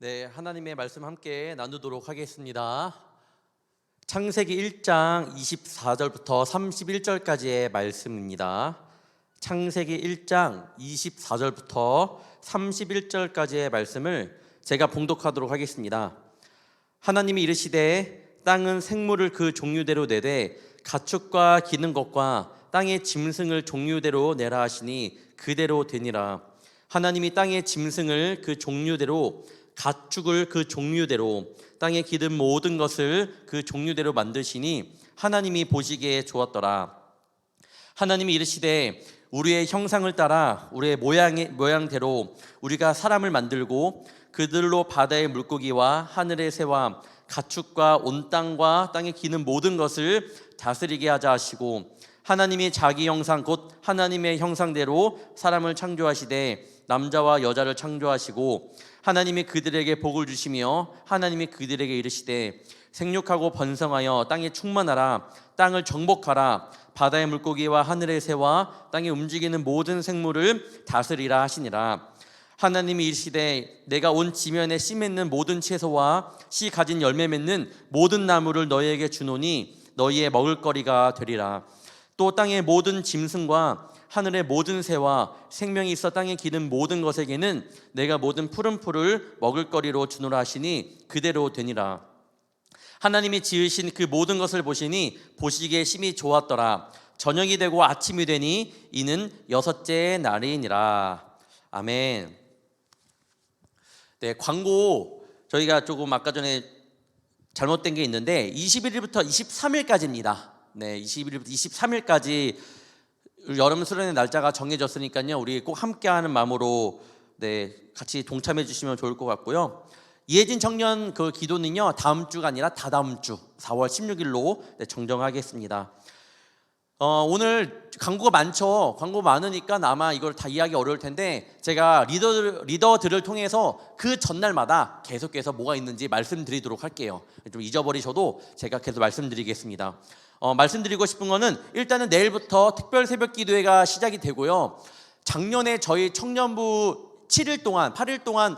네, 하나님의 말씀 함께 나누도록 하겠습니다. 창세기 1장 24절부터 31절까지의 말씀입니다. 창세기 1장 24절부터 31절까지의 말씀을 제가 봉독하도록 하겠습니다. 하나님이 이르시되 땅은 생물을 그 종류대로 내되 가축과 기는 것과 땅의 짐승을 종류대로 내라 하시니 그대로 되니라. 하나님이 땅의 짐승을 그 종류대로 가축을 그 종류대로 땅에 기든 모든 것을 그 종류대로 만드시니 하나님이 보시기에 좋았더라. 하나님이 이르시되 우리의 형상을 따라 우리의 모양대로 우리가 사람을 만들고 그들로 바다의 물고기와 하늘의 새와 가축과 온 땅과 땅에 기는 모든 것을 다스리게 하자 하시고 하나님이 자기 형상 곧 하나님의 형상대로 사람을 창조하시되 남자와 여자를 창조하시고 하나님이 그들에게 복을 주시며 하나님이 그들에게 이르시되 생육하고 번성하여 땅에 충만하라. 땅을 정복하라. 바다의 물고기와 하늘의 새와 땅에 움직이는 모든 생물을 다스리라 하시니라. 하나님이 이르시되 내가 온 지면에 씨 맺는 모든 채소와 씨 가진 열매 맺는 모든 나무를 너희에게 주노니 너희의 먹을거리가 되리라. 또 땅의 모든 짐승과 하늘의 모든 새와 생명이 있어 땅에 기는 모든 것에게는 내가 모든 푸른 풀을 먹을거리로 주노라 하시니 그대로 되니라. 하나님이 지으신 그 모든 것을 보시니 보시기에 심히 좋았더라. 저녁이 되고 아침이 되니 이는 여섯째 날이니라. 아멘. 네, 광고 저희가 조금 아까 전에 잘못된 게 있는데 21일부터 23일까지입니다. 네, 21일부터 23일까지 여름 수련회 날짜가 정해졌으니까요. 우리 꼭 함께하는 마음으로 같이 동참해 주시면 좋을 것 같고요. 이혜진 청년 그 기도는요 다음 주가 아니라 다다음 주 4월 16일로 정정하겠습니다. 오늘 광고가 많죠. 광고 많으니까 아마 이걸 다 이해하기 어려울 텐데 제가 리더들을 통해서 그 전날마다 계속해서 뭐가 있는지 말씀드리도록 할게요. 좀 잊어버리셔도 제가 계속 말씀드리겠습니다. 말씀드리고 싶은 거는 일단은 내일부터 특별 새벽 기도회가 시작이 되고요. 작년에 저희 청년부 8일 동안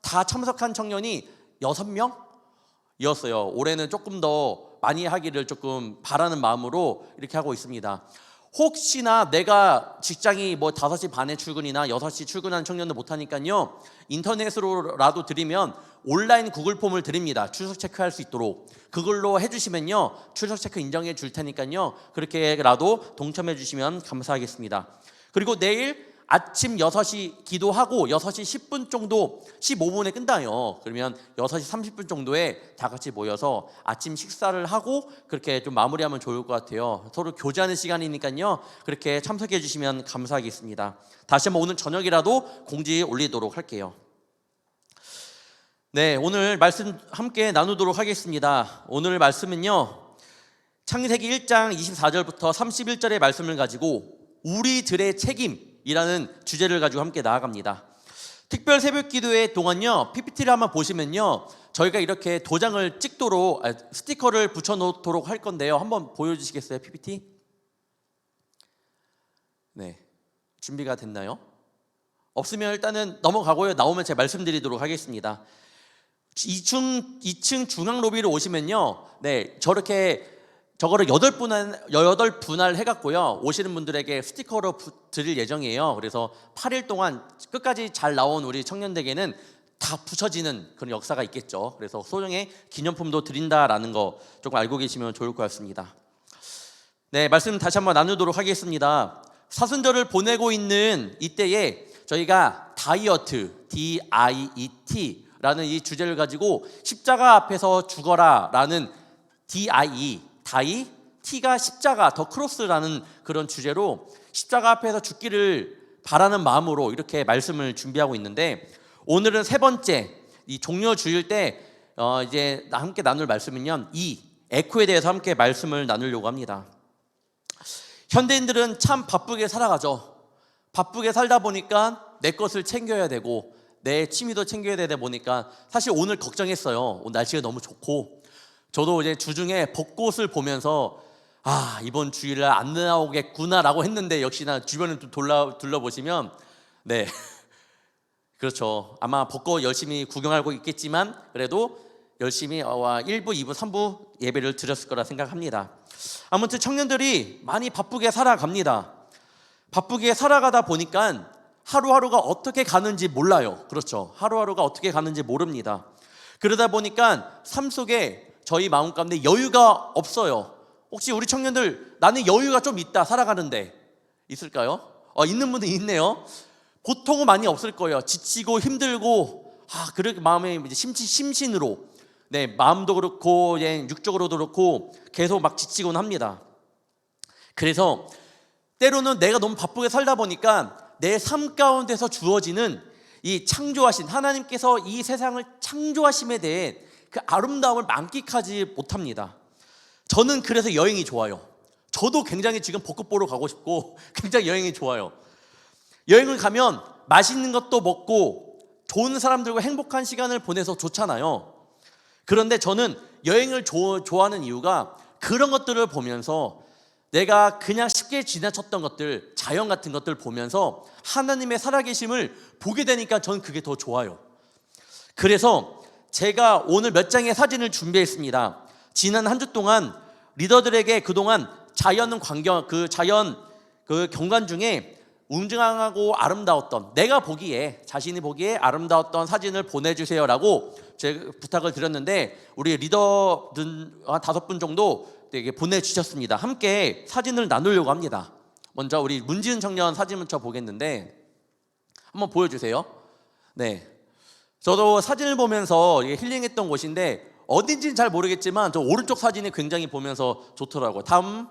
다 참석한 청년이 6명이었어요. 올해는 조금 더 많이 하기를 조금 바라는 마음으로 이렇게 하고 있습니다. 혹시나 내가 직장이 5시 반에 출근이나 6시 출근하는 청년들 못하니까요. 인터넷으로라도 드리면 온라인 구글 폼을 드립니다. 출석 체크할 수 있도록. 그걸로 해주시면요. 출석 체크 인정해 줄 테니까요. 그렇게라도 동참해 주시면 감사하겠습니다. 그리고 내일 아침 6시 기도하고 6시 10분 정도 15분에 끝나요. 그러면 6시 30분 정도에 다 같이 모여서 아침 식사를 하고 그렇게 좀 마무리하면 좋을 것 같아요. 서로 교제하는 시간이니까요. 그렇게 참석해 주시면 감사하겠습니다. 다시 한번 오늘 저녁이라도 공지에 올리도록 할게요. 네, 오늘 말씀 함께 나누도록 하겠습니다. 오늘 말씀은요. 창세기 1장 24절부터 31절의 말씀을 가지고 우리들의 책임 이라는 주제를 가지고 함께 나아갑니다. 특별 새벽 기도회 동안요 PPT를 한번 보시면요 저희가 이렇게 도장을 찍도록 스티커를 붙여 놓도록 할 건데요. 한번 보여주시겠어요? PPT? 네, 준비가 됐나요? 없으면 일단은 넘어가고요. 나오면 제가 말씀드리도록 하겠습니다. 2층 중앙 로비로 오시면요 저거를 8분할 해갖고요. 오시는 분들에게 스티커로 드릴 예정이에요. 그래서 8일 동안 끝까지 잘 나온 우리 청년들에게는 다 붙여지는 그런 역사가 있겠죠. 그래서 소정의 기념품도 드린다라는 거 조금 알고 계시면 좋을 것 같습니다. 네, 말씀 다시 한번 나누도록 하겠습니다. 사순절을 보내고 있는 이때에 저희가 다이어트, DIET라는 이 주제를 가지고 십자가 앞에서 죽어라라는 다이, T가 십자가, 더 크로스라는 그런 주제로 십자가 앞에서 죽기를 바라는 마음으로 이렇게 말씀을 준비하고 있는데 오늘은 세 번째 이 종려 주일 때 이제 함께 나눌 말씀은요 에코에 대해서 함께 말씀을 나누려고 합니다. 현대인들은 참 바쁘게 살아가죠. 바쁘게 살다 보니까 내 것을 챙겨야 되고 내 취미도 챙겨야 되다 보니까 사실 오늘 걱정했어요. 오늘 날씨가 너무 좋고 저도 이제 주중에 벚꽃을 보면서 이번 주일에 안 나오겠구나라고 했는데 역시나 주변을 좀 둘러보시면 그렇죠. 아마 벚꽃 열심히 구경하고 있겠지만 그래도 열심히 1부, 2부, 3부 예배를 드렸을 거라 생각합니다. 아무튼 청년들이 많이 바쁘게 살아갑니다. 바쁘게 살아가다 보니까 하루하루가 어떻게 가는지 몰라요. 그렇죠. 하루하루가 어떻게 가는지 모릅니다. 그러다 보니까 삶 속에 저희 마음 가운데 여유가 없어요. 혹시 우리 청년들 나는 여유가 좀 있다 살아가는데 있을까요? 있는 분들 있네요. 보통은 많이 없을 거예요. 지치고 힘들고 그렇게 마음에 이제 심신으로 마음도 그렇고 육적으로도 그렇고 계속 막 지치곤 합니다. 그래서 때로는 내가 너무 바쁘게 살다 보니까 내 삶 가운데서 주어지는 이 창조하신 하나님께서 이 세상을 창조하심에 대해 그 아름다움을 만끽하지 못합니다. 저는 그래서 여행이 좋아요. 저도 굉장히 지금 벚꽃 보러 가고 싶고 굉장히 여행이 좋아요. 여행을 가면 맛있는 것도 먹고 좋은 사람들과 행복한 시간을 보내서 좋잖아요. 그런데 저는 여행을 좋아하는 이유가 그런 것들을 보면서 내가 그냥 쉽게 지나쳤던 것들, 자연 같은 것들 보면서 하나님의 살아계심을 보게 되니까 저는 그게 더 좋아요. 그래서 제가 오늘 몇 장의 사진을 준비했습니다. 지난 한 주 동안 리더들에게 그동안 자연 경관 중에 웅장하고 아름다웠던, 내가 보기에, 자신이 보기에 아름다웠던 사진을 보내주세요라고 제가 부탁을 드렸는데 우리 리더들 한 5분 정도 되게 보내주셨습니다. 함께 사진을 나누려고 합니다. 먼저 우리 문지은 청년 사진 먼저 보겠는데 한번 보여주세요. 네, 저도 사진을 보면서 힐링했던 곳인데 어딘지는 잘 모르겠지만 저 오른쪽 사진이 굉장히 보면서 좋더라고요. 다음.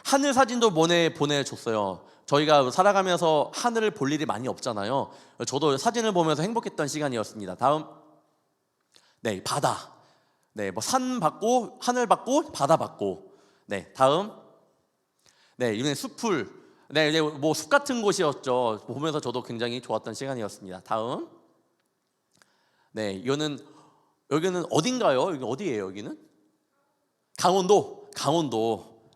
하늘 사진도 보내줬어요. 저희가 살아가면서 하늘을 볼 일이 많이 없잖아요. 저도 사진을 보면서 행복했던 시간이었습니다. 다음. 바다. 산 봤고, 하늘 봤고, 바다 봤고. 다음. 이번엔 숲을. 숲 같은 곳이었죠. 보면서 저도 굉장히 좋았던 시간이었습니다. 다음. 여기는 어딘가요? 여기 어디예요? 여기는? 강원도.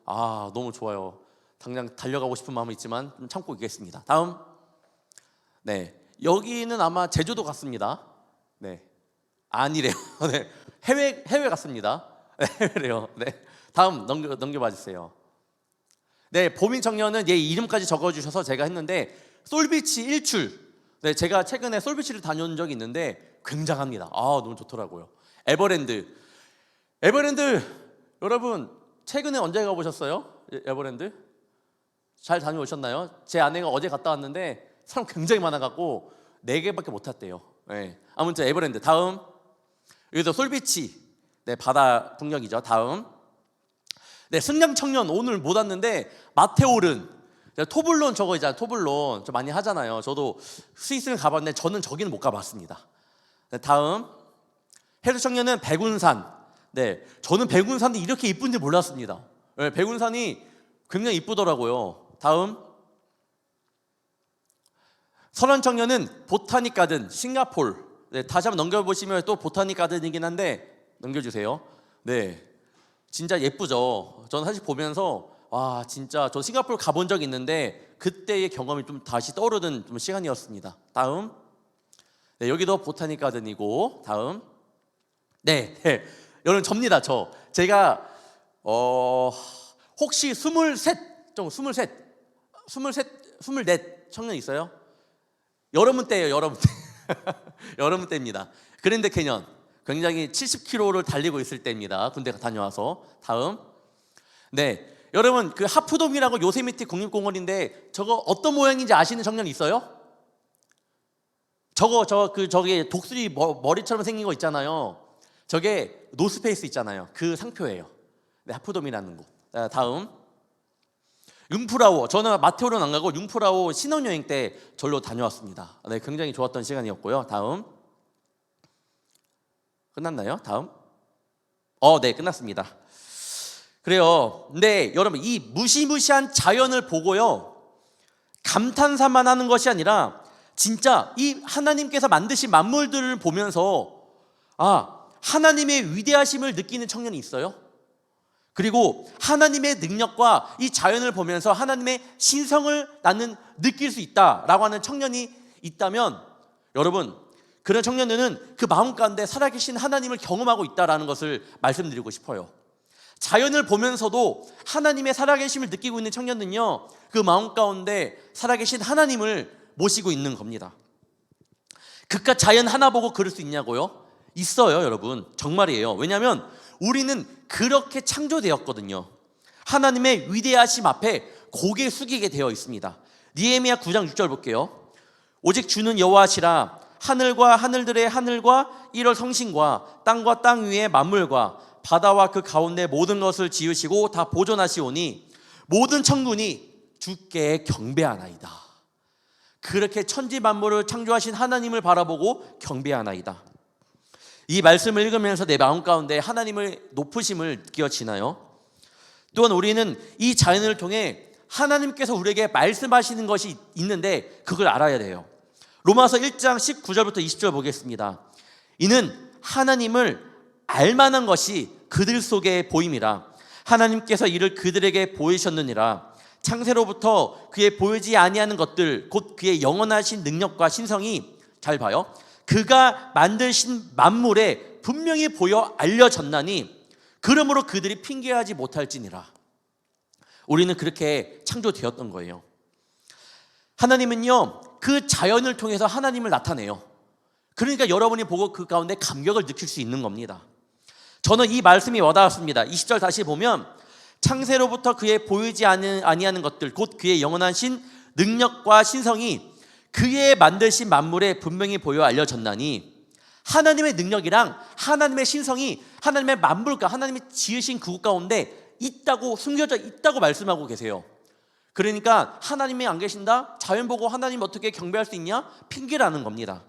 너무 좋아요. 당장 달려가고 싶은 마음이 있지만 좀 참고 있겠습니다. 다음. 여기는 아마 제주도 같습니다. 아니래요. 해외 같습니다. 해외래요. 다음 넘겨봐 주세요. 보민 청년은 얘 이름까지 적어주셔서 제가 했는데 솔비치 일출. 제가 최근에 솔비치를 다녀온 적이 있는데 굉장합니다. 너무 좋더라고요. 에버랜드 여러분 최근에 언제 가보셨어요? 에버랜드? 잘 다녀오셨나요? 제 아내가 어제 갔다 왔는데 사람 굉장히 많아갖고 4개밖에 못 탔대요. 아무튼 에버랜드. 다음. 여기서 솔비치. 바다 풍경이죠. 다음. 승강 청년 오늘 못 왔는데 마테오른. 토블론 저거 있잖아요. 토블론 저 많이 하잖아요. 저도 스위스를 가봤는데 저는 저기는 못 가봤습니다. 다음. 해수 청년은 백운산. 저는 백운산이 이렇게 이쁜지 몰랐습니다. 백운산이 굉장히 이쁘더라고요. 다음. 설원 청년은 보타닉 가든 싱가포르. 다시 한번 넘겨보시면 또 보타닉 가든이긴 한데 넘겨주세요. 진짜 예쁘죠. 저는 사실 보면서 진짜 저 싱가포르 가본 적이 있는데 그때의 경험이 좀 다시 떠오르는 좀 시간이었습니다. 다음. 여기도 보타닉 가든이고. 다음. 여러분 접니다. 제가 혹시 23 청년 있어요? 여러분 때예요. 여러분 때. 여러분 때입니다. 그랜드 캐년 굉장히 70km를 달리고 있을 때입니다. 군대가 다녀와서. 다음. 여러분 그 하프돔이라고 요세미티 국립공원인데 저거 어떤 모양인지 아시는 청년 있어요? 저기 독수리 머리처럼 생긴 거 있잖아요. 저게 노스페이스 있잖아요. 그 상표예요. 하프돔이라는 곳. 다음. 융프라오. 저는 마테오로는 안 가고 융프라오 신혼여행 때 절로 다녀왔습니다. 굉장히 좋았던 시간이었고요. 다음. 끝났나요? 다음. 끝났습니다. 그래요. 여러분 이 무시무시한 자연을 보고요 감탄사만 하는 것이 아니라 진짜 이 하나님께서 만드신 만물들을 보면서 하나님의 위대하심을 느끼는 청년이 있어요? 그리고 하나님의 능력과 이 자연을 보면서 하나님의 신성을 나는 느낄 수 있다라고 하는 청년이 있다면, 여러분, 그런 청년들은 그 마음 가운데 살아계신 하나님을 경험하고 있다라는 것을 말씀드리고 싶어요. 자연을 보면서도 하나님의 살아계심을 느끼고 있는 청년은요, 그 마음 가운데 살아계신 하나님을 모시고 있는 겁니다. 그깟 자연 하나 보고 그럴 수 있냐고요? 있어요, 여러분. 정말이에요. 왜냐하면 우리는 그렇게 창조되었거든요. 하나님의 위대하심 앞에 고개 숙이게 되어 있습니다. 느헤미야 9장 6절 볼게요. 오직 주는 여호와시라. 하늘과 하늘들의 하늘과 1월 성신과 땅과 땅 위의 만물과 바다와 그 가운데 모든 것을 지으시고 다 보존하시오니 모든 천군이 주께 경배하나이다. 그렇게 천지 만물을 창조하신 하나님을 바라보고 경배하나이다. 이 말씀을 읽으면서 내 마음 가운데 하나님의 높으심을 느껴지나요? 또한 우리는 이 자연을 통해 하나님께서 우리에게 말씀하시는 것이 있는데 그걸 알아야 돼요. 로마서 1장 19절부터 20절 보겠습니다. 이는 하나님을 알만한 것이 그들 속에 보임이라. 하나님께서 이를 그들에게 보이셨느니라. 창세로부터 그의 보이지 아니하는 것들 곧 그의 영원하신 능력과 신성이, 잘 봐요, 그가 만드신 만물에 분명히 보여 알려졌나니 그러므로 그들이 핑계하지 못할지니라. 우리는 그렇게 창조되었던 거예요. 하나님은요, 그 자연을 통해서 하나님을 나타내요. 그러니까 여러분이 보고 그 가운데 감격을 느낄 수 있는 겁니다. 저는 이 말씀이 와닿았습니다. 20절 다시 보면 창세로부터 그의 보이지 아니하는 것들 곧 그의 영원하신 능력과 신성이 그의 만드신 만물에 분명히 보여 알려졌나니, 하나님의 능력이랑 하나님의 신성이 하나님의 만물과 하나님이 지으신 그곳 가운데 있다고, 숨겨져 있다고 말씀하고 계세요. 그러니까 하나님이 안 계신다? 자연 보고 하나님 어떻게 경배할 수 있냐? 핑계라는 겁니다.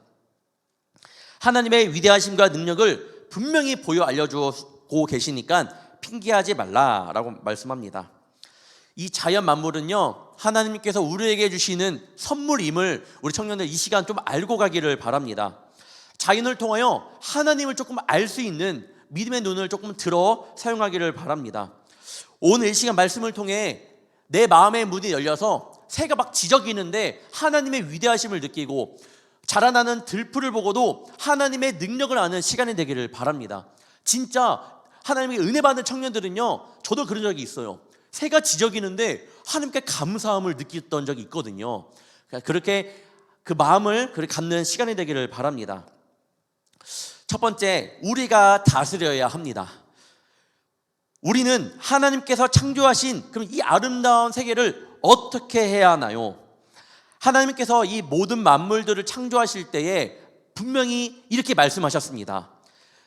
하나님의 위대하심과 능력을 분명히 보여 알려주고 계시니까 핑계하지 말라라고 말씀합니다. 이 자연 만물은요, 하나님께서 우리에게 주시는 선물임을 우리 청년들 이 시간 좀 알고 가기를 바랍니다. 자연을 통하여 하나님을 조금 알 수 있는 믿음의 눈을 조금 들어 사용하기를 바랍니다. 오늘 이 시간 말씀을 통해 내 마음의 문이 열려서 새가 막 지저귀는데 하나님의 위대하심을 느끼고 자라나는 들풀을 보고도 하나님의 능력을 아는 시간이 되기를 바랍니다. 진짜 하나님의 은혜 받는 청년들은요, 저도 그런 적이 있어요. 새가 지저귀는데 하나님께 감사함을 느꼈던 적이 있거든요. 그렇게 그 마음을 그렇게 갖는 시간이 되기를 바랍니다. 첫 번째, 우리가 다스려야 합니다. 우리는 하나님께서 창조하신 그럼 이 아름다운 세계를 어떻게 해야 하나요? 하나님께서 이 모든 만물들을 창조하실 때에 분명히 이렇게 말씀하셨습니다.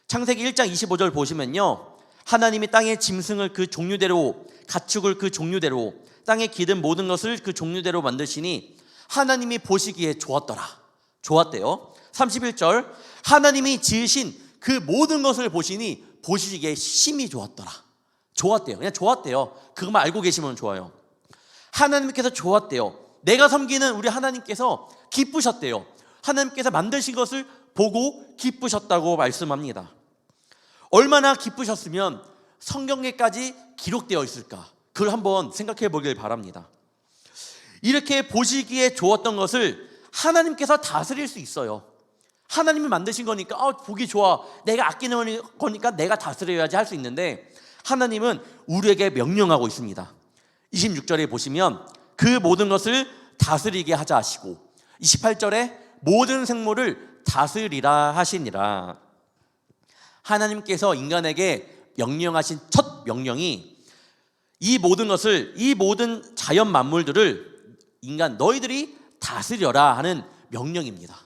창세기 1장 25절 보시면요, 하나님이 땅의 짐승을 그 종류대로, 가축을 그 종류대로, 땅에 기든 모든 것을 그 종류대로 만드시니 하나님이 보시기에 좋았더라. 좋았대요. 31절, 하나님이 지으신 그 모든 것을 보시니 보시기에 심히 좋았더라. 좋았대요. 그냥 좋았대요. 그것만 알고 계시면 좋아요. 하나님께서 좋았대요. 내가 섬기는 우리 하나님께서 기쁘셨대요. 하나님께서 만드신 것을 보고 기쁘셨다고 말씀합니다. 얼마나 기쁘셨으면 성경에까지 기록되어 있을까? 그걸 한번 생각해 보길 바랍니다. 이렇게 보시기에 좋았던 것을 하나님께서 다스릴 수 있어요. 하나님이 만드신 거니까 보기 좋아, 내가 아끼는 거니까 내가 다스려야지 할 수 있는데, 하나님은 우리에게 명령하고 있습니다. 26절에 보시면 그 모든 것을 다스리게 하자 하시고, 28절에 모든 생물을 다스리라 하시니라. 하나님께서 인간에게 명령하신 첫 명령이 이 모든 것을, 이 모든 자연 만물들을 인간 너희들이 다스려라 하는 명령입니다.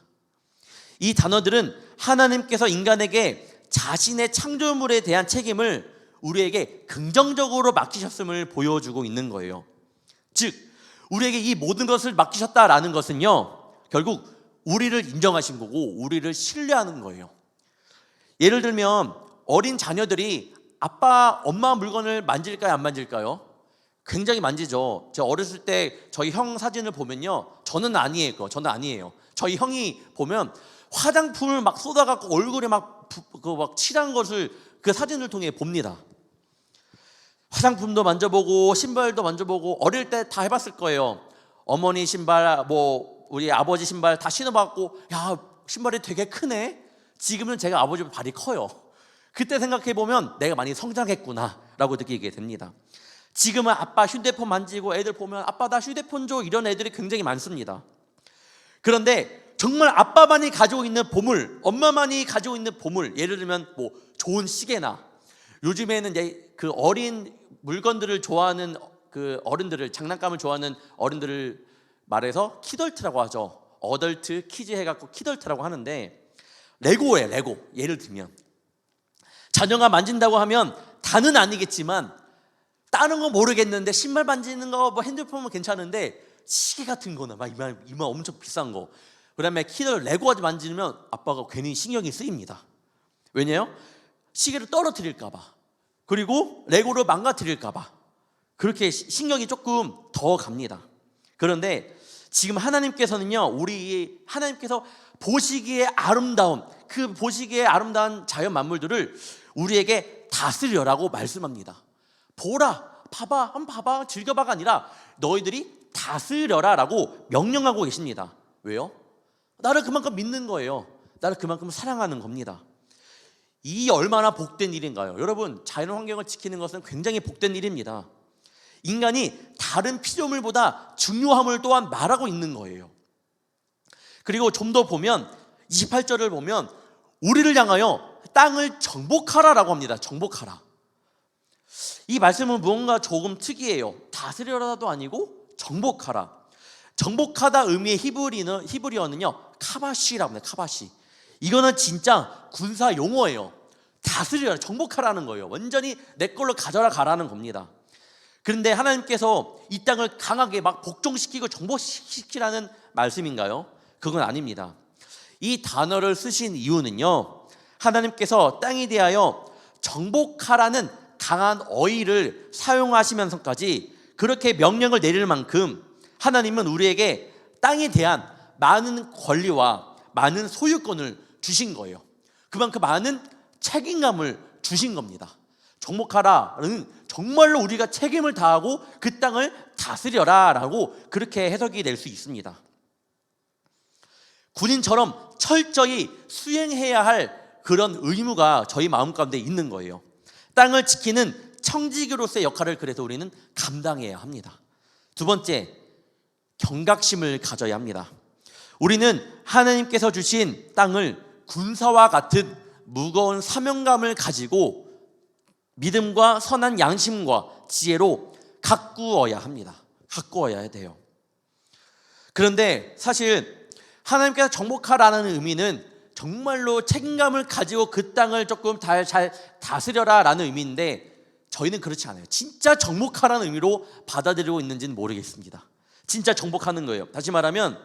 이 단어들은 하나님께서 인간에게 자신의 창조물에 대한 책임을 우리에게 긍정적으로 맡기셨음을 보여주고 있는 거예요. 즉, 우리에게 이 모든 것을 맡기셨다라는 것은요, 결국 우리를 인정하신 거고 우리를 신뢰하는 거예요. 예를 들면 어린 자녀들이 아빠, 엄마 물건을 만질까요, 안 만질까요? 굉장히 만지죠. 제가 어렸을 때 저희 형 사진을 보면요, 저는 아니에요. 저희 형이 보면 화장품을 막 쏟아갖고 얼굴에 막 칠한 것을 그 사진을 통해 봅니다. 화장품도 만져보고 신발도 만져보고 어릴 때 다 해봤을 거예요. 어머니 신발, 우리 아버지 신발 다 신어봤고, 야, 신발이 되게 크네. 지금은 제가 아버지 발이 커요. 그때 생각해보면 내가 많이 성장했구나 라고 느끼게 됩니다. 지금은 아빠 휴대폰 만지고 애들 보면 아빠 나 휴대폰 줘, 이런 애들이 굉장히 많습니다. 그런데 정말 아빠만이 가지고 있는 보물, 엄마만이 가지고 있는 보물, 예를 들면 좋은 시계나, 요즘에는 그 어린 물건들을 좋아하는 그 어른들을, 장난감을 좋아하는 어른들을 말해서 키덜트라고 하죠. 어덜트, 키즈 해갖고 키덜트라고 하는데, 레고예요. 레고. 예를 들면 자녀가 만진다고 하면 다는 아니겠지만, 다른 거 모르겠는데 신발 만지는 거, 핸드폰은 괜찮은데 시계 같은 거나 막 이만 엄청 비싼 거, 그다음에 키를 레고 만지면 아빠가 괜히 신경이 쓰입니다. 왜냐요? 시계를 떨어뜨릴까 봐, 그리고 레고를 망가뜨릴까 봐, 그렇게 신경이 조금 더 갑니다. 그런데 지금 하나님께서는요, 하나님께서 보시기에 아름다운, 그 보시기에 아름다운 자연 만물들을 우리에게 다스려라고 말씀합니다. 보라, 봐봐, 한번 봐봐, 즐겨봐가 아니라 너희들이 다스려라 라고 명령하고 계십니다. 왜요? 나를 그만큼 믿는 거예요. 나를 그만큼 사랑하는 겁니다. 이 얼마나 복된 일인가요? 여러분, 자연 환경을 지키는 것은 굉장히 복된 일입니다. 인간이 다른 피조물보다 중요함을 또한 말하고 있는 거예요. 그리고 좀 더 보면 28절을 보면 우리를 향하여 땅을 정복하라라고 합니다. 정복하라. 이 말씀은 무언가 조금 특이해요. 다스려라도 아니고 정복하라. 정복하다 의미의 히브리어는요, 카바시라고 합니다. 카바시. 이거는 진짜 군사 용어예요. 다스려라, 정복하라는 거예요. 완전히 내 걸로 가져라 가라는 겁니다. 그런데 하나님께서 이 땅을 강하게 막 복종시키고 정복시키라는 말씀인가요? 그건 아닙니다. 이 단어를 쓰신 이유는요, 하나님께서 땅에 대하여 정복하라는 강한 어휘를 사용하시면서까지 그렇게 명령을 내릴 만큼 하나님은 우리에게 땅에 대한 많은 권리와 많은 소유권을 주신 거예요. 그만큼 많은 책임감을 주신 겁니다. 정복하라는 정말로 우리가 책임을 다하고 그 땅을 다스려라 라고 그렇게 해석이 될 수 있습니다. 군인처럼 철저히 수행해야 할 그런 의무가 저희 마음 가운데 있는 거예요. 땅을 지키는 청지기로서의 역할을 그래서 우리는 감당해야 합니다. 두 번째, 경각심을 가져야 합니다. 우리는 하나님께서 주신 땅을 군사와 같은 무거운 사명감을 가지고 믿음과 선한 양심과 지혜로 가꾸어야 합니다. 가꾸어야 돼요. 그런데 사실 하나님께서 정복하라는 의미는 정말로 책임감을 가지고 그 땅을 조금 잘 다스려라 라는 의미인데, 저희는 그렇지 않아요. 진짜 정복하라는 의미로 받아들이고 있는지는 모르겠습니다. 진짜 정복하는 거예요. 다시 말하면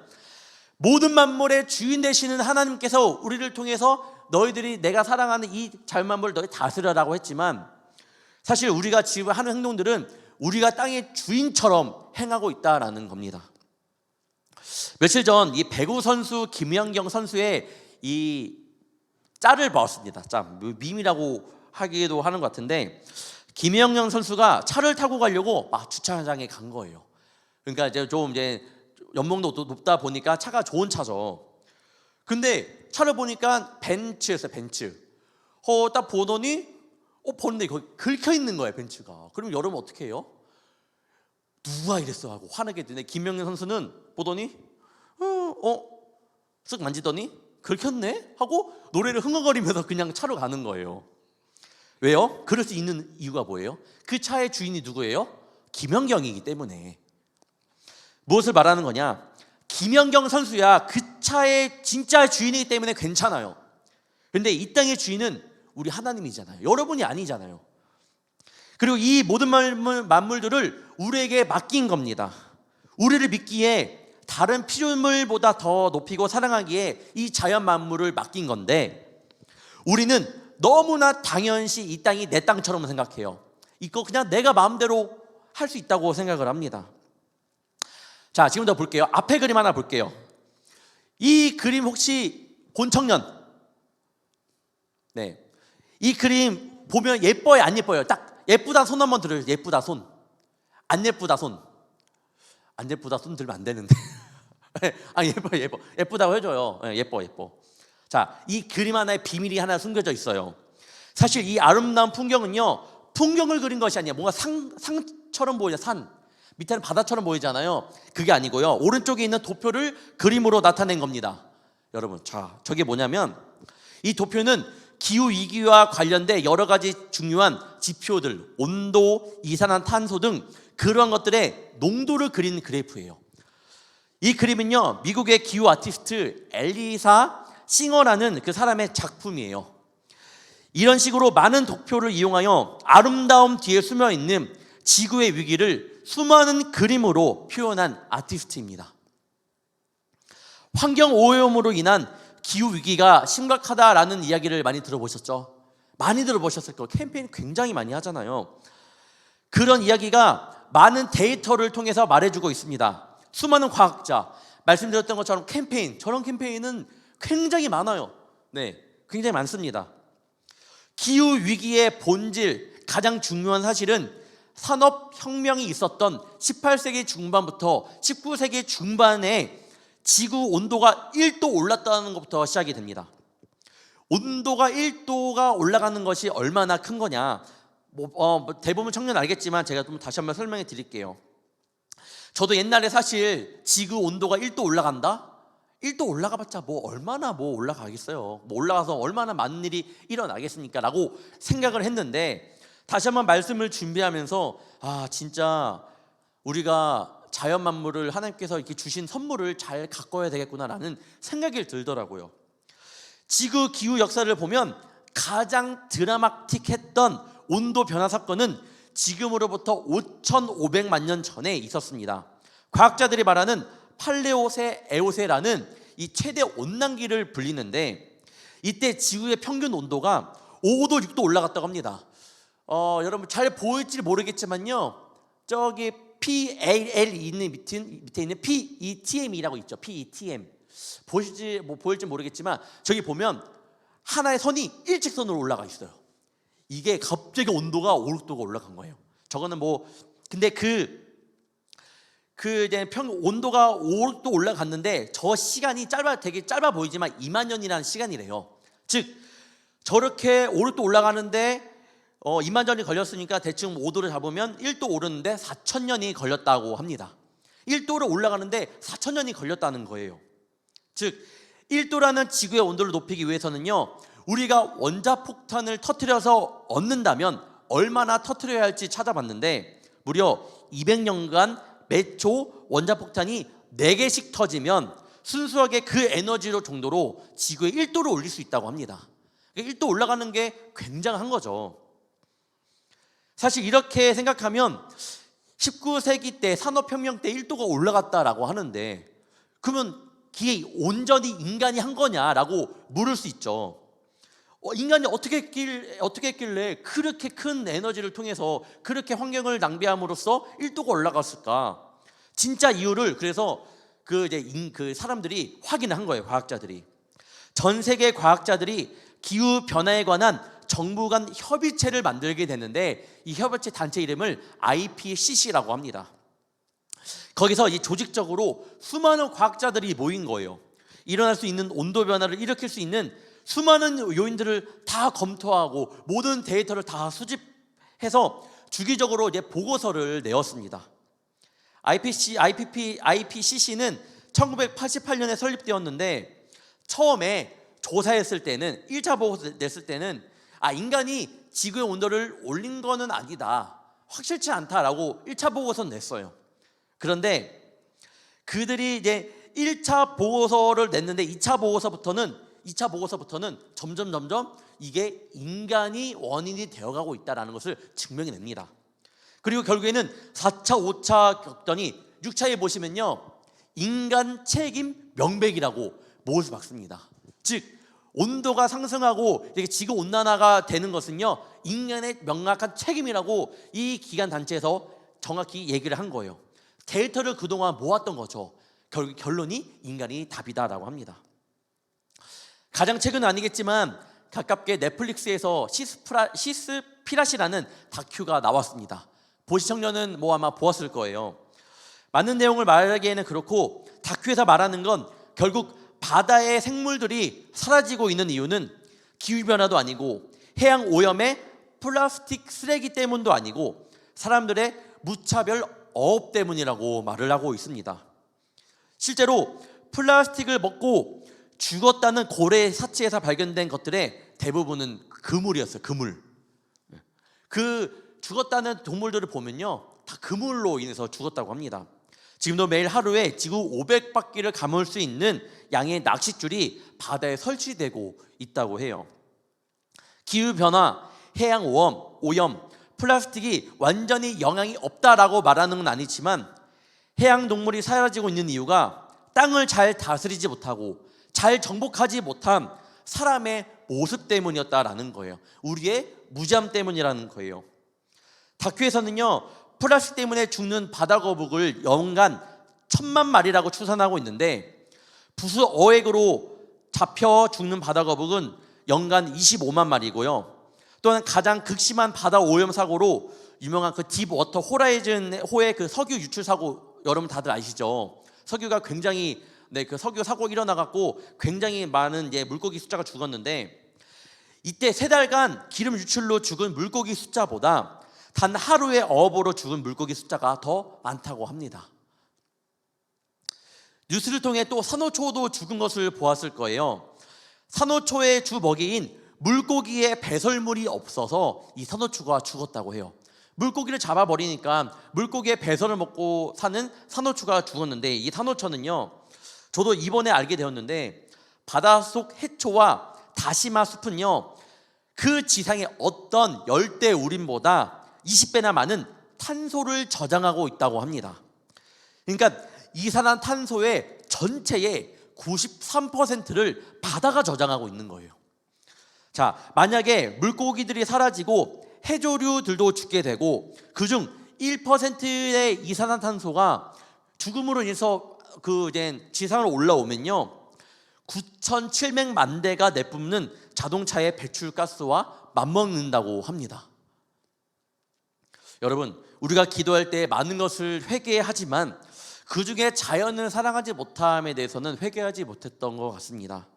모든 만물의 주인 되시는 하나님께서 우리를 통해서 너희들이 내가 사랑하는 이 자연만물을 너희 다스려라고 했지만, 사실 우리가 지금 하는 행동들은 우리가 땅의 주인처럼 행하고 있다라는 겁니다. 며칠 전 이 배구 선수 김연경 선수의 이 짤을 봤습니다. 밈이라고 하기도 하는 것 같은데, 김연경 선수가 차를 타고 가려고 막 주차장에 간 거예요. 그러니까 이제 연봉도 높다 보니까 차가 좋은 차죠. 근데 차를 보니까 벤츠였어요. 벤츠. 딱 보더니 보는데 거기 긁혀 있는 거예요, 벤츠가. 그럼 여러분 어떻게 해요? 누가 이랬어 하고 화나게 되는데, 김연경 선수는 보더니 쓱 만지더니 긁혔네 하고 노래를 흥얼거리면서 그냥 차로 가는 거예요. 왜요? 그럴 수 있는 이유가 뭐예요? 그 차의 주인이 누구예요? 김연경이기 때문에. 무엇을 말하는 거냐? 김연경 선수야 그 차의 진짜 주인이기 때문에 괜찮아요. 그런데 이 땅의 주인은 우리 하나님이잖아요. 여러분이 아니잖아요. 그리고 이 모든 만물들을 우리에게 맡긴 겁니다. 우리를 믿기에, 다른 피조물보다 더 높이고 사랑하기에 이 자연 만물을 맡긴 건데, 우리는 너무나 당연시 이 땅이 내 땅처럼 생각해요. 이거 그냥 내가 마음대로 할 수 있다고 생각을 합니다. 자, 지금부터 볼게요. 앞에 그림 하나 볼게요. 이 그림 혹시 본 청년? 네. 이 그림 보면 예뻐요, 안 예뻐요? 딱 예쁘다 손 한번 들어요. 예쁘다 손. 안 예쁘다 손. 안 예쁘다 손 들면 안 되는데. 아, 예쁘다고 해줘요. 예뻐. 자, 이 그림 하나에 비밀이 하나 숨겨져 있어요. 사실 이 아름다운 풍경은요, 풍경을 그린 것이 아니에요. 뭔가 상처럼 보이죠. 산 밑에는 바다처럼 보이잖아요. 그게 아니고요, 오른쪽에 있는 도표를 그림으로 나타낸 겁니다. 여러분, 자, 저게 뭐냐면, 이 도표는 기후 위기와 관련된 여러 가지 중요한 지표들, 온도, 이산화탄소 등 그러한 것들의 농도를 그린 그래프예요. 이 그림은요, 미국의 기후 아티스트 엘리사 싱어라는 그 사람의 작품이에요. 이런 식으로 많은 도표를 이용하여 아름다움 뒤에 숨어 있는 지구의 위기를 수많은 그림으로 표현한 아티스트입니다. 환경 오염으로 인한 기후 위기가 심각하다라는 이야기를 많이 들어보셨죠? 많이 들어보셨을 거예요. 캠페인 굉장히 많이 하잖아요. 그런 이야기가 많은 데이터를 통해서 말해주고 있습니다. 수많은 과학자, 말씀드렸던 것처럼 캠페인, 저런 캠페인은 굉장히 많아요. 네, 굉장히 많습니다. 기후 위기의 본질, 가장 중요한 사실은 산업혁명이 있었던 18세기 중반부터 19세기 중반에 지구 온도가 1도 올랐다는 것부터 시작이 됩니다. 온도가 1도가 올라가는 것이 얼마나 큰 거냐, 대부분 청년 알겠지만 제가 좀 다시 한번 설명해 드릴게요. 저도 옛날에 사실 지구 온도가 1도 올라간다? 1도 올라가봤자 얼마나 올라가겠어요. 올라가서 얼마나 많은 일이 일어나겠습니까? 라고 생각을 했는데, 다시 한번 말씀을 준비하면서 진짜 우리가 자연 만물을 하나님께서 이렇게 주신 선물을 잘 가꿔야 되겠구나라는 생각이 들더라고요. 지구 기후 역사를 보면 가장 드라마틱했던 온도 변화 사건은 지금으로부터 5,500만 년 전에 있었습니다. 과학자들이 말하는 팔레오세 에오세라는 이 최대 온난기를 불리는데, 이때 지구의 평균 온도가 5도 6도 올라갔다고 합니다. 여러분 잘 보일지 모르겠지만요, 저기 PAL 있는 밑에 있는 PETM이라고 있죠. PETM 보일지 모르겠지만 저기 보면 하나의 선이 일직선으로 올라가 있어요. 이게 갑자기 온도가 5, 6도가 올라간 거예요. 저거는 근데 이제 온도가 5, 6도 올라갔는데 저 시간이 되게 짧아 보이지만 2만 년이라는 시간이래요. 즉 저렇게 5, 6도 올라가는데 2만 년이 걸렸으니까 대충 5도를 잡으면 1도 오르는데 4,000년이 걸렸다고 합니다. 1도를 올라가는데 4,000년이 걸렸다는 거예요. 즉 1도라는 지구의 온도를 높이기 위해서는요, 우리가 원자폭탄을 터뜨려서 얻는다면 얼마나 터뜨려야 할지 찾아봤는데, 무려 200년간 매초 원자폭탄이 4개씩 터지면 순수하게 그 에너지로 정도로 지구의 1도를 올릴 수 있다고 합니다. 1도 올라가는 게 굉장한 거죠. 사실 이렇게 생각하면 19세기 때 산업혁명 때 1도가 올라갔다라고 하는데, 그러면 그게 온전히 인간이 한 거냐라고 물을 수 있죠. 인간이 어떻게 했길래 그렇게 큰 에너지를 통해서 그렇게 환경을 낭비함으로써 1도가 올라갔을까? 진짜 이유를 그래서 그 사람들이 확인을 한 거예요. 과학자들이. 전 세계 과학자들이 기후 변화에 관한 정부 간 협의체를 만들게 됐는데, 이 협의체 단체 이름을 IPCC라고 합니다. 거기서 이 조직적으로 수많은 과학자들이 모인 거예요. 일어날 수 있는 온도 변화를 일으킬 수 있는 수많은 요인들을 다 검토하고 모든 데이터를 다 수집해서 주기적으로 이제 보고서를 내었습니다. IPCC는 1988년에 설립되었는데, 처음에 조사했을 때는 1차 보고서 냈을 때는 인간이 지구의 온도를 올린 거는 아니다, 확실치 않다라고 1차 보고서는 냈어요. 그런데 그들이 이제 1차 보고서를 냈는데 2차 보고서부터는 점점 이게 인간이 원인이 되어가고 있다는 것을 증명해냅니다. 그리고 결국에는 4차, 5차 겪더니 6차에 보시면요, 인간 책임 명백이라고 못을 박습니다. 즉 온도가 상승하고 지구 온난화가 되는 것은요, 인간의 명확한 책임이라고 이 기관 단체에서 정확히 얘기를 한 거예요. 데이터를 그동안 모았던 거죠. 결론이 인간이 답이다라고 합니다. 가장 최근은 아니겠지만 가깝게 넷플릭스에서 피라시라는 다큐가 나왔습니다. 보시 청년은 뭐 아마 보았을 거예요. 많은 내용을 말하기에는 그렇고 다큐에서 말하는 건 결국 바다의 생물들이 사라지고 있는 이유는 기후변화도 아니고 해양 오염의 플라스틱 쓰레기 때문도 아니고 사람들의 무차별 어업 때문이라고 말을 하고 있습니다. 실제로 플라스틱을 먹고 죽었다는 고래 사체에서 발견된 것들의 대부분은 그물이었어요. 그물. 그 죽었다는 동물들을 보면요, 다 그물로 인해서 죽었다고 합니다. 지금도 매일 하루에 지구 500바퀴를 감을 수 있는 양의 낚싯줄이 바다에 설치되고 있다고 해요. 기후변화, 해양 오염, 플라스틱이 완전히 영향이 없다라고 말하는 건 아니지만 해양 동물이 사라지고 있는 이유가 땅을 잘 다스리지 못하고 잘 정복하지 못한 사람의 모습 때문이었다라는 거예요. 우리의 무지함 때문이라는 거예요. 다큐에서는요, 플라스틱 때문에 죽는 바다거북을 연간 1000만 마리라고 추산하고 있는데 부수 어획으로 잡혀 죽는 바다거북은 연간 25만 마리고요. 또한 가장 극심한 바다 오염 사고로 유명한 그 딥워터 호라이즌 호의 그 석유 유출 사고, 여러분 다들 아시죠? 석유가 굉장히 그 석유 사고 일어나갖고 굉장히 많은 물고기 숫자가 죽었는데, 이때 3달간 기름 유출로 죽은 물고기 숫자보다 단 하루의 어업으로 죽은 물고기 숫자가 더 많다고 합니다. 뉴스를 통해 또 산호초도 죽은 것을 보았을 거예요. 산호초의 주 먹이인 물고기의 배설물이 없어서 이 산호초가 죽었다고 해요. 물고기를 잡아버리니까 물고기의 배설을 먹고 사는 산호초가 죽었는데, 이 산호초는요, 저도 이번에 알게 되었는데 바닷속 해초와 다시마 숲은요, 그 지상의 어떤 열대 우림보다 20배나 많은 탄소를 저장하고 있다고 합니다. 그러니까 이산화탄소의 전체의 93%를 바다가 저장하고 있는 거예요. 자, 만약에 물고기들이 사라지고 해조류들도 죽게 되고 그중 1%의 이산화탄소가 죽음으로 인해서 지상으로 올라오면요, 9,700만 대가 내뿜는 자동차의 배출가스와 맞먹는다고 합니다. 여러분, 우리가 기도할 때 많은 것을 회개하지만 그 중에 자연을 사랑하지 못함에 대해서는 회개하지 못했던 것 같습니다.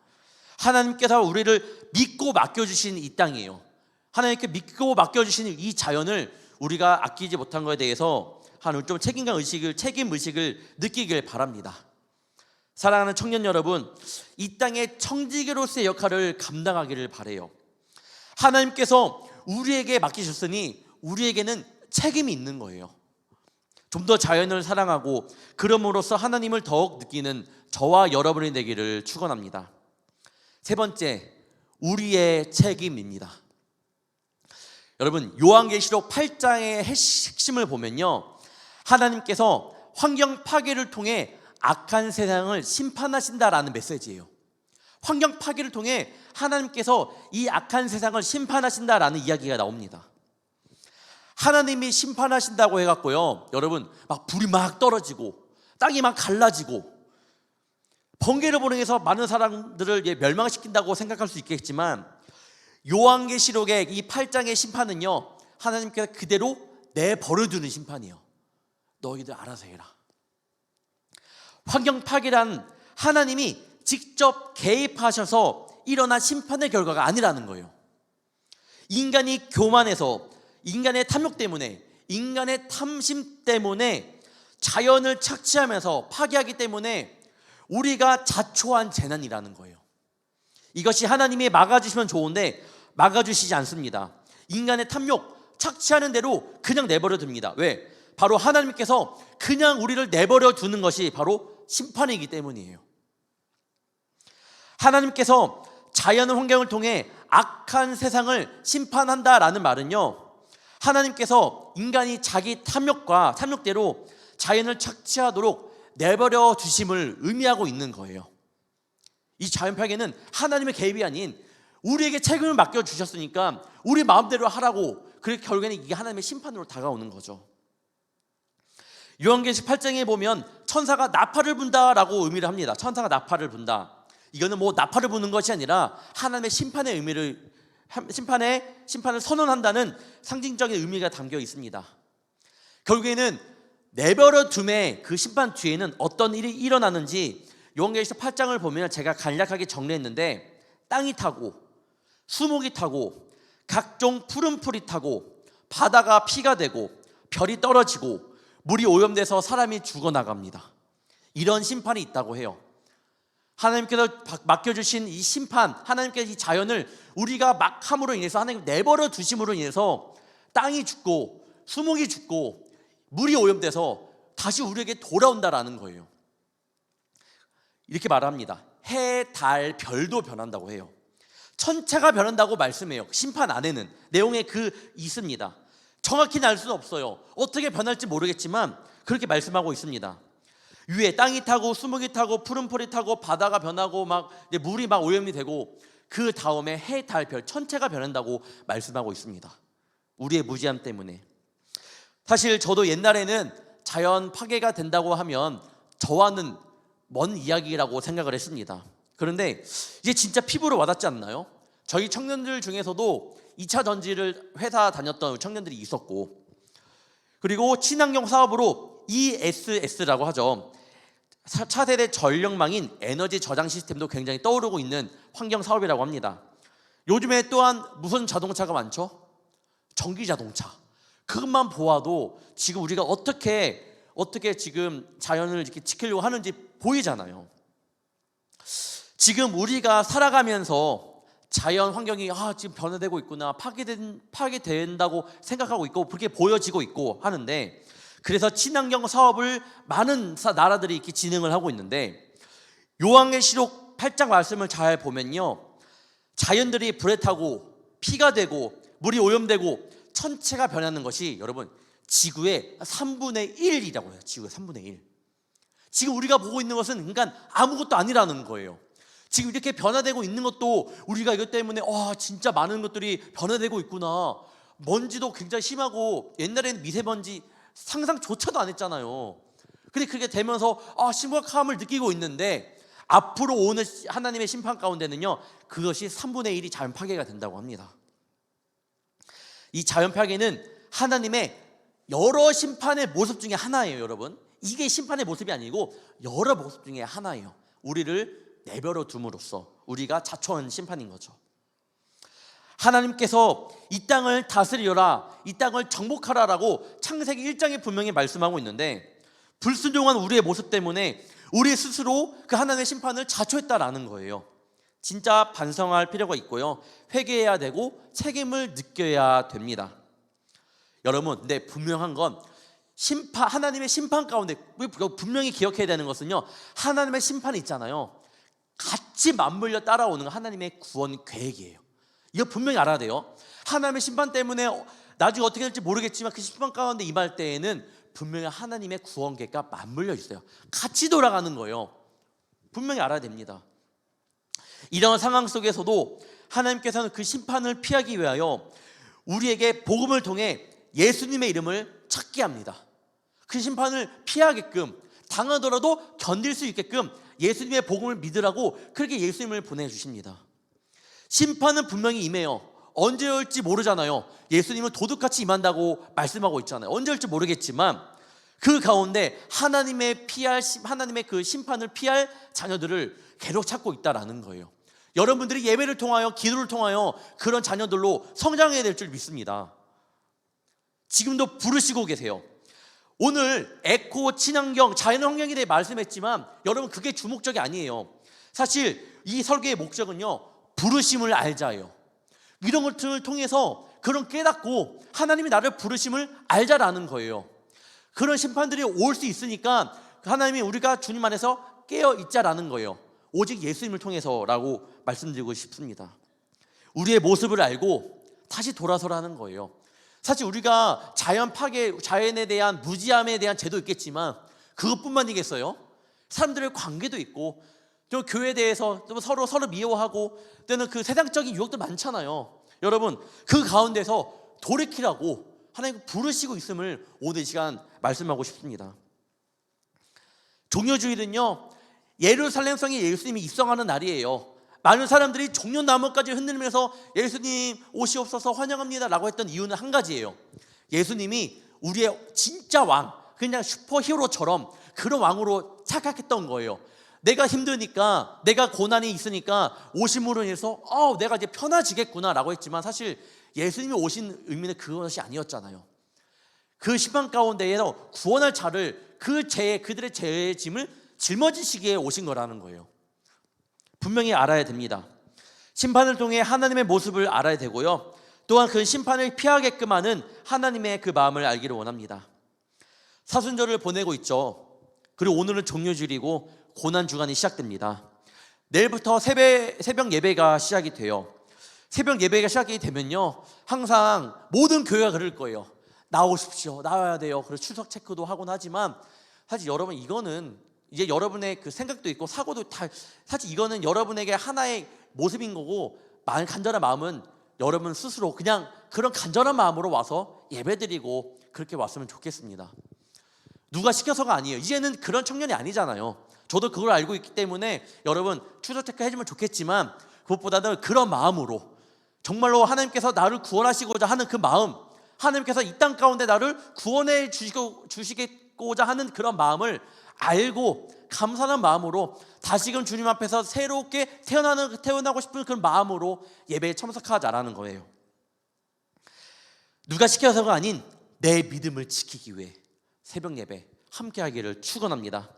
하나님께서 우리를 믿고 맡겨주신 이 땅이에요. 하나님께 믿고 맡겨주신 이 자연을 우리가 아끼지 못한 것에 대해서 하나님 좀 책임 의식을 느끼길 바랍니다. 사랑하는 청년 여러분, 이 땅의 청지기로서의 역할을 감당하기를 바라요. 하나님께서 우리에게 맡기셨으니 우리에게는 책임이 있는 거예요. 좀 더 자연을 사랑하고 그럼으로써 하나님을 더욱 느끼는 저와 여러분이 되기를 축원합니다. 세 번째, 우리의 책임입니다. 여러분, 요한계시록 8장의 핵심을 보면요, 하나님께서 환경 파괴를 통해 악한 세상을 심판하신다라는 메시지예요. 환경 파괴를 통해 하나님께서 이 악한 세상을 심판하신다라는 이야기가 나옵니다. 하나님이 심판하신다고 해갖고요, 여러분, 막 불이 막 떨어지고 땅이 막 갈라지고 번개를 보내서 많은 사람들을 멸망시킨다고 생각할 수 있겠지만, 요한계시록의 이 8장의 심판은요, 하나님께서 그대로 내버려두는 심판이에요. 너희들 알아서 해라. 환경 파괴란 하나님이 직접 개입하셔서 일어난 심판의 결과가 아니라는 거예요. 인간이 교만해서, 인간의 탐욕 때문에, 인간의 탐심 때문에 자연을 착취하면서 파괴하기 때문에 우리가 자초한 재난이라는 거예요. 이것이 하나님이 막아주시면 좋은데 막아주시지 않습니다. 인간의 탐욕, 착취하는 대로 그냥 내버려 둡니다. 왜? 바로 하나님께서 그냥 우리를 내버려 두는 것이 바로 심판이기 때문이에요. 하나님께서 자연 환경을 통해 악한 세상을 심판한다라는 말은요, 하나님께서 인간이 자기 탐욕대로 자연을 착취하도록 내버려 두심을 의미하고 있는 거예요. 이 자연 파괴는 하나님의 개입이 아닌 우리에게 책임을 맡겨주셨으니까 우리 마음대로 하라고, 그래서 결국에는 이게 하나님의 심판으로 다가오는 거죠. 요한계시록 8장에 보면 천사가 나팔을 분다라고 의미를 합니다. 천사가 나팔을 분다. 이거는 뭐 나팔을 부는 것이 아니라 하나님의 심판의 의미를 심판을 선언한다는 상징적인 의미가 담겨 있습니다. 결국에는 내버려 둠의 그 심판 뒤에는 어떤 일이 일어나는지 요한계시록 8장을 보면 제가 간략하게 정리했는데, 땅이 타고 수목이 타고 각종 푸른 풀이 타고 바다가 피가 되고 별이 떨어지고 물이 오염돼서 사람이 죽어나갑니다. 이런 심판이 있다고 해요. 하나님께서 맡겨주신 이 심판, 하나님께서 이 자연을 우리가 막 함으로 인해서, 하나님 내버려 두심으로 인해서 땅이 죽고 수목이 죽고 물이 오염돼서 다시 우리에게 돌아온다라는 거예요. 이렇게 말합니다. 해, 달, 별도 변한다고 해요. 천체가 변한다고 말씀해요. 심판 안에는 내용에 있습니다. 정확히는 알 수는 없어요. 어떻게 변할지 모르겠지만 그렇게 말씀하고 있습니다. 위에 땅이 타고 수목이 타고 푸른 풀이 타고 바다가 변하고 물이 오염이 되고 그 다음에 해, 달, 별 천체가 변한다고 말씀하고 있습니다. 우리의 무지함 때문에. 사실 저도 옛날에는 자연 파괴가 된다고 하면 저와는 먼 이야기라고 생각을 했습니다. 그런데 이제 진짜 피부로 와닿지 않나요? 저희 청년들 중에서도 2차 전지를 회사 다녔던 청년들이 있었고, 그리고 친환경 사업으로 ESS라고 하죠. 차세대 전력망인 에너지 저장 시스템도 굉장히 떠오르고 있는 환경 사업이라고 합니다. 요즘에 또한 무슨 자동차가 많죠? 전기 자동차. 그것만 보아도 지금 우리가 어떻게 지금 자연을 이렇게 지키려고 하는지 보이잖아요. 지금 우리가 살아가면서 자연 환경이 지금 변화되고 있구나, 파괴된다고 생각하고 있고 그렇게 보여지고 있고 하는데, 그래서 친환경 사업을 많은 나라들이 이렇게 진행을 하고 있는데, 요한계시록 8장 말씀을 잘 보면요, 자연들이 불에 타고 피가 되고 물이 오염되고 천체가 변하는 것이 여러분 지구의 3분의 1이라고 해요. 지구의 3분의 1. 지금 우리가 보고 있는 것은 그러니까 아무것도 아니라는 거예요. 지금 이렇게 변화되고 있는 것도 우리가 이것 때문에 진짜 많은 것들이 변화되고 있구나. 먼지도 굉장히 심하고, 옛날에는 미세먼지 상상조차도 안 했잖아요. 근데 그렇게 되면서 심각함을 느끼고 있는데, 앞으로 오는 하나님의 심판 가운데는요, 그것이 3분의 1이 자연 파괴가 된다고 합니다. 이 자연 파괴는 하나님의 여러 심판의 모습 중에 하나예요, 여러분. 이게 심판의 모습이 아니고 여러 모습 중에 하나예요. 우리를 내버려 둠으로써 우리가 자초한 심판인 거죠. 하나님께서 이 땅을 다스리라, 이 땅을 정복하라라고 창세기 1장에 분명히 말씀하고 있는데, 불순종한 우리의 모습 때문에 우리 스스로 그 하나님의 심판을 자초했다라는 거예요. 진짜 반성할 필요가 있고요, 회개해야 되고 책임을 느껴야 됩니다. 여러분, 근데 분명한 건 하나님의 심판 가운데 분명히 기억해야 되는 것은요, 하나님의 심판이 있잖아요, 같이 맞물려 따라오는 하나님의 구원 계획이에요. 이거 분명히 알아야 돼요. 하나님의 심판 때문에 나중에 어떻게 될지 모르겠지만 그 심판 가운데 임할 때에는 분명히 하나님의 구원 계획과 맞물려 있어요. 같이 돌아가는 거예요. 분명히 알아야 됩니다. 이런 상황 속에서도 하나님께서는 그 심판을 피하기 위하여 우리에게 복음을 통해 예수님의 이름을 찾게 합니다. 그 심판을 피하게끔, 당하더라도 견딜 수 있게끔 예수님의 복음을 믿으라고 그렇게 예수님을 보내주십니다. 심판은 분명히 임해요. 언제 올지 모르잖아요. 예수님은 도둑같이 임한다고 말씀하고 있잖아요. 언제 올지 모르겠지만 그 가운데 하나님의 그 심판을 피할 자녀들을 계속 찾고 있다라는 거예요. 여러분들이 예배를 통하여, 기도를 통하여 그런 자녀들로 성장해야 될 줄 믿습니다. 지금도 부르시고 계세요. 오늘 에코, 친환경, 자연환경에 대해 말씀했지만 여러분, 그게 주목적이 아니에요. 사실 이 설교의 목적은요, 부르심을 알자예요. 이런 것들을 통해서 그런 깨닫고 하나님이 나를 부르심을 알자라는 거예요. 그런 심판들이 올 수 있으니까 하나님이 우리가 주님 안에서 깨어 있자라는 거예요. 오직 예수님을 통해서라고 말씀드리고 싶습니다. 우리의 모습을 알고 다시 돌아서라는 거예요. 사실 우리가 자연 파괴, 자연에 대한 무지함에 대한 죄도 있겠지만 그것뿐만이겠어요? 사람들의 관계도 있고, 또 교회에 대해서 또 서로 미워하고, 또는 그 세상적인 유혹도 많잖아요. 여러분, 그 가운데서 돌이키라고 하나님 부르시고 있음을 오늘 이 시간 말씀하고 싶습니다. 종려주일은요, 예루살렘 성에 예수님이 입성하는 날이에요. 많은 사람들이 종려나무까지 흔들면서 예수님 오시옵소서 환영합니다 라고 했던 이유는 한 가지예요. 예수님이 우리의 진짜 왕, 그냥 슈퍼히어로처럼 그런 왕으로 착각했던 거예요. 내가 힘드니까, 내가 고난이 있으니까 오심으로 인해서 내가 이제 편해지겠구나 라고 했지만, 사실 예수님이 오신 의미는 그것이 아니었잖아요. 그 심판 가운데에서 구원할 자를 그들의 죄의 짐을 짊어지시기에 오신 거라는 거예요. 분명히 알아야 됩니다. 심판을 통해 하나님의 모습을 알아야 되고요, 또한 그 심판을 피하게끔 하는 하나님의 그 마음을 알기를 원합니다. 사순절을 보내고 있죠. 그리고 오늘은 종료주일이고 고난주간이 시작됩니다. 내일부터 새벽 예배가 시작이 돼요. 새벽 예배가 시작이 되면요, 항상 모든 교회가 그럴 거예요. 나오십시오, 나와야 돼요. 그래서 출석 체크도 하곤 하지만, 사실 여러분, 이거는 이제 여러분의 그 생각도 있고 사고도 다, 사실 이거는 여러분에게 하나의 모습인 거고, 간절한 마음은 여러분 스스로 그냥 그런 간절한 마음으로 와서 예배드리고 그렇게 왔으면 좋겠습니다. 누가 시켜서가 아니에요. 이제는 그런 청년이 아니잖아요. 저도 그걸 알고 있기 때문에 여러분 출석 체크 해주면 좋겠지만, 그것보다는 그런 마음으로 정말로 하나님께서 나를 구원하시고자 하는 그 마음, 하나님께서 이 땅 가운데 나를 구원해 주시고자 하는 그런 마음을 알고 감사하는 마음으로 다시금 주님 앞에서 새롭게 태어나고 싶은 그런 마음으로 예배에 참석하자라는 거예요. 누가 시켜서가 아닌 내 믿음을 지키기 위해 새벽 예배 함께 하기를 축원합니다.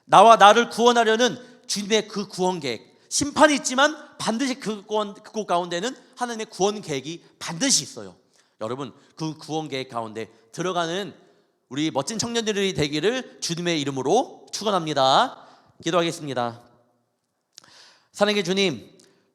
나와 나를 구원하려는 주님의 그 구원 계획, 심판이 있지만 반드시 그곳 가운데는 하나님의 구원 계획이 반드시 있어요. 여러분, 그 구원 계획 가운데 들어가는 우리 멋진 청년들이 되기를 주님의 이름으로 축원합니다. 기도하겠습니다. 사랑의 주님,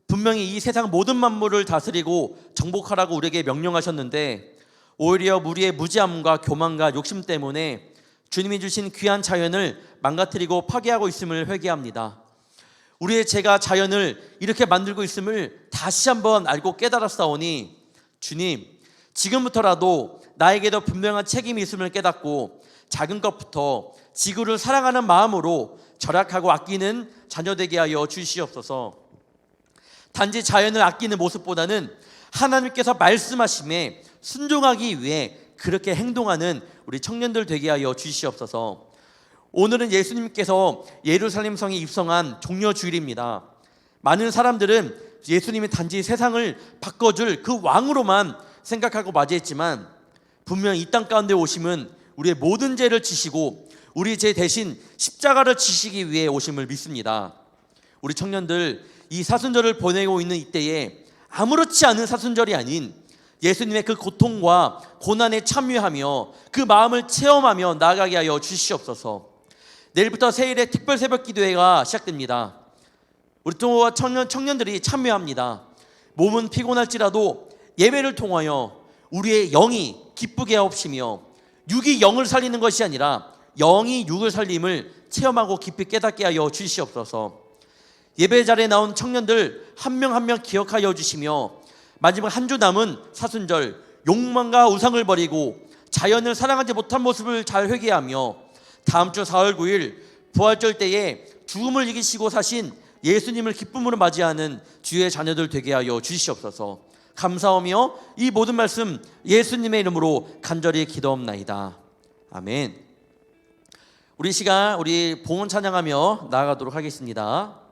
분명히 이 세상 모든 만물을 다스리고 정복하라고 우리에게 명령하셨는데, 오히려 우리의 무지함과 교만과 욕심 때문에 주님이 주신 귀한 자연을 망가뜨리고 파괴하고 있음을 회개합니다. 우리의 죄가 자연을 이렇게 만들고 있음을 다시 한번 알고 깨달았사오니, 주님, 지금부터라도 나에게도 분명한 책임이 있음을 깨닫고 작은 것부터 지구를 사랑하는 마음으로 절약하고 아끼는 자녀 되게 하여 주시옵소서. 단지 자연을 아끼는 모습보다는 하나님께서 말씀하심에 순종하기 위해 그렇게 행동하는 우리 청년들 되게 하여 주시옵소서. 오늘은 예수님께서 예루살렘 성에 입성한 종려주일입니다. 많은 사람들은 예수님이 단지 세상을 바꿔줄 그 왕으로만 생각하고 맞이했지만, 분명 이 땅 가운데 오심은 우리의 모든 죄를 지시고 우리 죄 대신 십자가를 지시기 위해 오심을 믿습니다. 우리 청년들, 이 사순절을 보내고 있는 이때에 아무렇지 않은 사순절이 아닌 예수님의 그 고통과 고난에 참여하며 그 마음을 체험하며 나아가게 하여 주시옵소서. 내일부터 세일의 특별 새벽 기도회가 시작됩니다. 우리 또 청년들이 참여합니다. 몸은 피곤할지라도 예배를 통하여 우리의 영이 기쁘게 하옵시며, 육이 영을 살리는 것이 아니라 영이 육을 살림을 체험하고 깊이 깨닫게 하여 주시옵소서. 예배 자리에 나온 청년들 한 명 한 명 기억하여 주시며, 마지막 한 주 남은 사순절 욕망과 우상을 버리고 자연을 사랑하지 못한 모습을 잘 회개하며, 다음 주 4월 9일 부활절 때에 죽음을 이기시고 사신 예수님을 기쁨으로 맞이하는 주의 자녀들 되게 하여 주시옵소서. 감사하며 이 모든 말씀 예수님의 이름으로 간절히 기도옵나이다. 아멘. 우리 봉헌 찬양하며 나아가도록 하겠습니다.